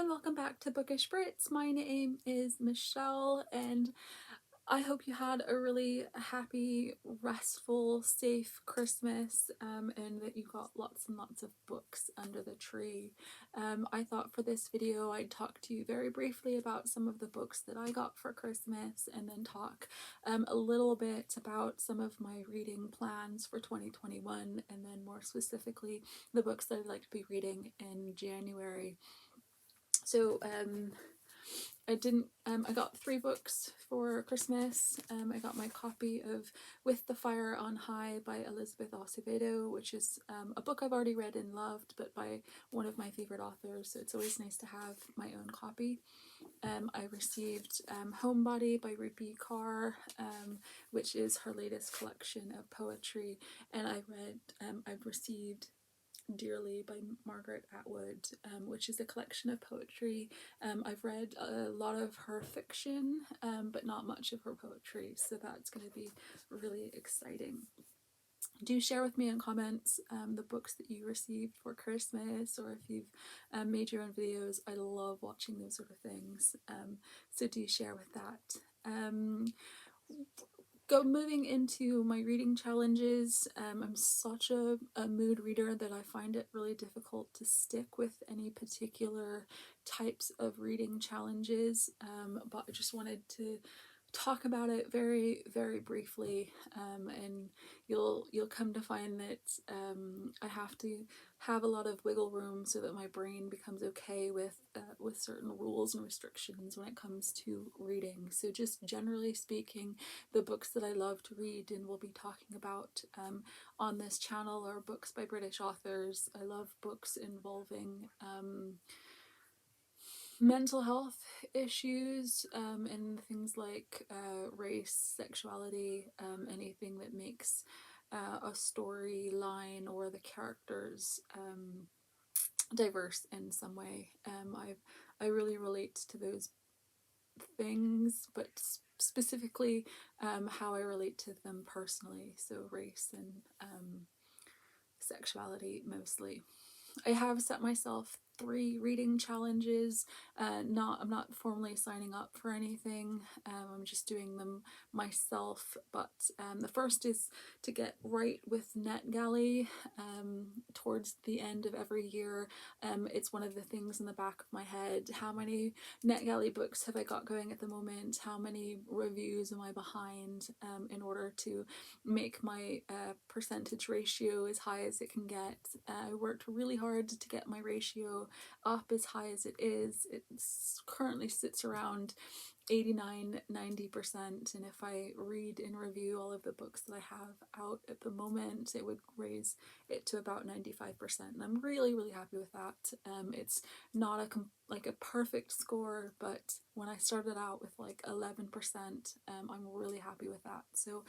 and welcome back to Bookish Brits. My name is Michelle, and I hope you had a really happy, restful, safe Christmas, and that you got lots and lots of books under the tree. I thought for this video I'd talk to you very briefly about some of the books that I got for Christmas, and then talk a little bit about some of my reading plans for 2021, and then more specifically the books that I'd like to be reading in January. So I got 3 books for Christmas. I got my copy of With the Fire on High by Elizabeth Acevedo, which is a book I've already read and loved, but by one of my favorite authors, so it's always nice to have my own copy. I received Homebody by Rupi Kaur, which is her latest collection of poetry, and I've received Dearly by Margaret Atwood, which is a collection of poetry. I've read a lot of her fiction, but not much of her poetry, so that's going to be really exciting. Do share with me in comments the books that you received for Christmas, or if you've made your own videos. I love watching those sort of things, so do share with that. Moving into my reading challenges, I'm such a mood reader that I find it really difficult to stick with any particular types of reading challenges, but I just wanted to talk about it very, very briefly, and you'll come to find that I have to have a lot of wiggle room so that my brain becomes okay with certain rules and restrictions when it comes to reading. So just generally speaking, the books that I love to read and will be talking about on this channel are books by British authors. I love books involving mental health issues, and things like race, sexuality, anything that makes a storyline or the characters diverse in some way. I really relate to those things, but specifically how I relate to them personally, so race and sexuality mostly. I have set myself 3 reading challenges. I'm not formally signing up for anything. I'm just doing them myself. But the first is to get right with NetGalley. Towards the end of every year, it's one of the things in the back of my head. How many NetGalley books have I got going at the moment? How many reviews am I behind? In order to make my percentage ratio as high as it can get. I worked really hard to get my ratio up as high as it is. It currently sits around 89–90%, and if I read and review all of the books that I have out at the moment, it would raise it to about 95%, and I'm really, really happy with that. It's not a perfect score, but when I started out with like 11%, I'm really happy with that. So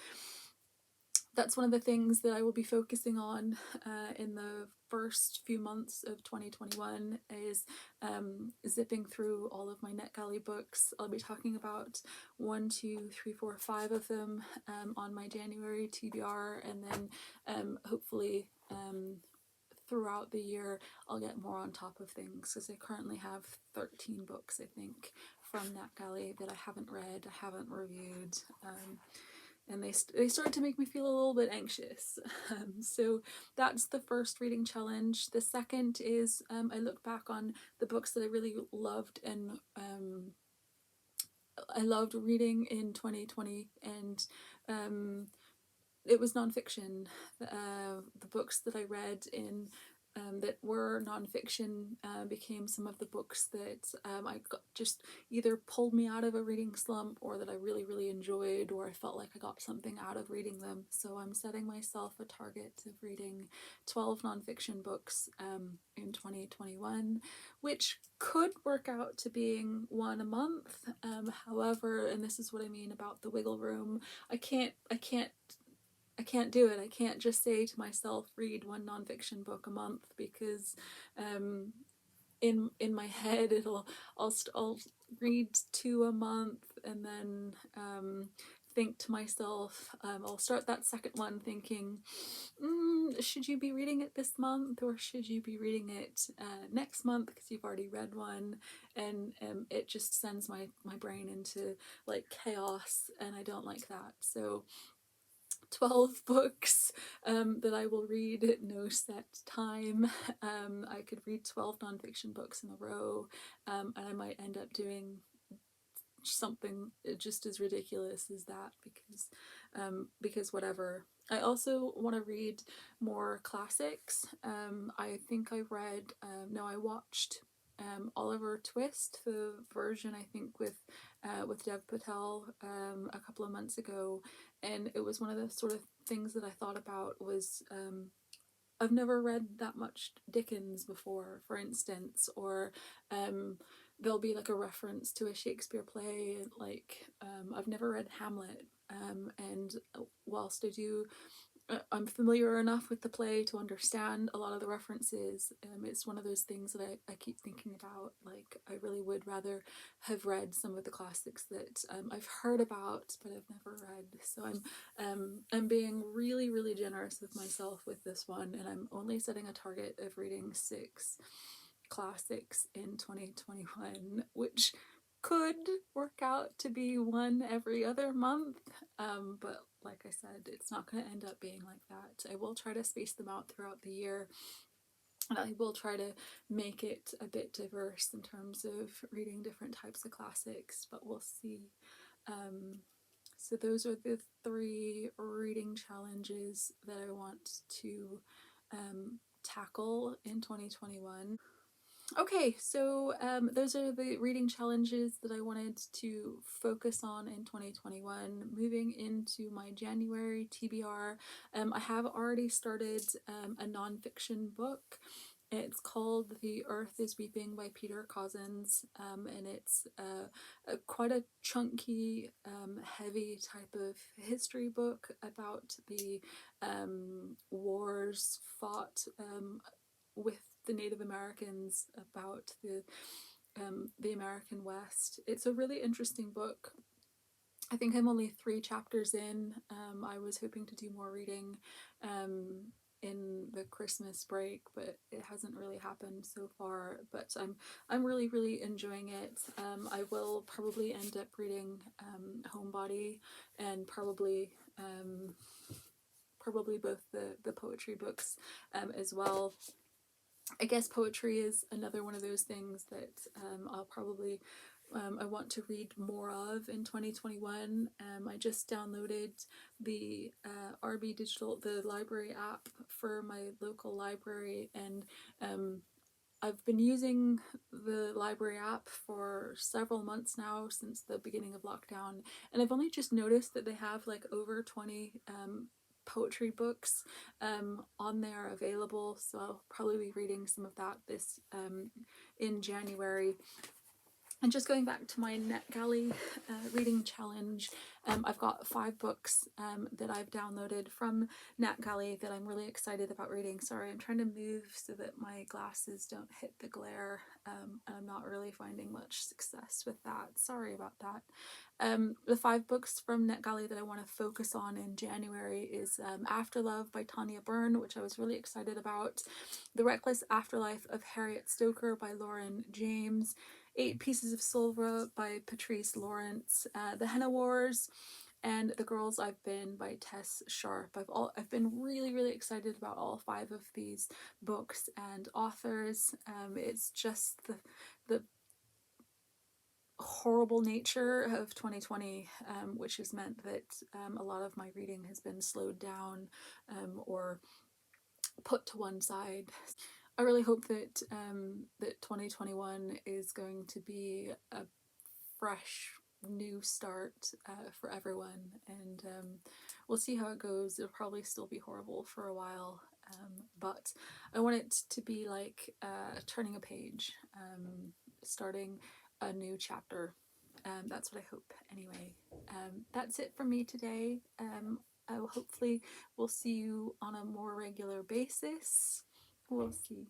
that's one of the things that I will be focusing on in the first few months of 2021, is zipping through all of my NetGalley books. I'll be talking about 1, 2, 3, 4, 5 of them on my January TBR, and then hopefully throughout the year I'll get more on top of things, because I currently have 13 books, I think, from NetGalley that I haven't read, I haven't reviewed. And they started to make me feel a little bit anxious. So that's the first reading challenge. The second is I look back on the books that I really loved, and I loved reading in 2020, and it was nonfiction. The books that I read in that were nonfiction became some of the books that I got, just either pulled me out of a reading slump, or that I really, really enjoyed, or I felt like I got something out of reading them. So I'm setting myself a target of reading 12 nonfiction books in 2021, which could work out to being 1 a month. However, and this is what I mean about the wiggle room, I can't do it. I can't just say to myself, read 1 nonfiction book a month, because in my head I'll read 2 a month, and then think to myself, I'll start that second one thinking, should you be reading it this month or should you be reading it next month because you've already read one? And it just sends my brain into like chaos, and I don't like that. So 12 books that I will read at no set time. I could read 12 nonfiction books in a row, and I might end up doing something just as ridiculous as that because whatever. I also want to read more classics. I think I read no, I watched Oliver Twist, the version I think with Dev Patel a couple of months ago, and it was one of the sort of things that I thought about was I've never read that much Dickens before, for instance, or there'll be like a reference to a Shakespeare play, like I've never read Hamlet, and whilst I'm familiar enough with the play to understand a lot of the references. It's one of those things that I keep thinking about. Like, I really would rather have read some of the classics that I've heard about, but I've never read. So I'm being really, really generous with myself with this one, and I'm only setting a target of reading 6 classics in 2021, which could work out to be one every other month, but like I said, it's not going to end up being like that. I will try to space them out throughout the year, and I will try to make it a bit diverse in terms of reading different types of classics, but we'll see. So those are the 3 reading challenges that I want to tackle in 2021. Okay, so those are the reading challenges that I wanted to focus on in 2021. Moving into my January TBR, I have already started a nonfiction book. It's called The Earth is Weeping by Peter Cozzens, and it's quite a chunky, heavy type of history book about the wars fought with the Native Americans about the American West. It's a really interesting book. I think I'm only 3 chapters in. I was hoping to do more reading in the Christmas break, but it hasn't really happened so far. But I'm really, really enjoying it. I will probably end up reading Homebody and probably both the poetry books as well. I guess poetry is another one of those things that I'll probably I want to read more of in 2021. I just downloaded the RB Digital, the library app for my local library, and I've been using the library app for several months now, since the beginning of lockdown, and I've only just noticed that they have like over 20 poetry books on there available, so I'll probably be reading some of that this in January. And just going back to my NetGalley reading challenge, I've got 5 books that I've downloaded from NetGalley that I'm really excited about reading. Sorry, I'm trying to move so that my glasses don't hit the glare, and I'm not really finding much success with that. Sorry about that. The 5 books from NetGalley that I want to focus on in January is Afterlove by Tanya Byrne, which I was really excited about, The Reckless Afterlife of Harriet Stoker by Lauren James, 8 Pieces of Silver by Patrice Lawrence, The Henna Wars, and The Girls I've Been by Tess Sharp. I've been really, really excited about all 5 of these books and authors. It's just the horrible nature of 2020, which has meant that a lot of my reading has been slowed down or put to one side. I really hope that that 2021 is going to be a fresh new start for everyone, and we'll see how it goes. It'll probably still be horrible for a while, but I want it to be like turning a page, starting a new chapter. That's what I hope anyway. That's it from me today. I will hopefully we'll see you on a more regular basis. We'll see.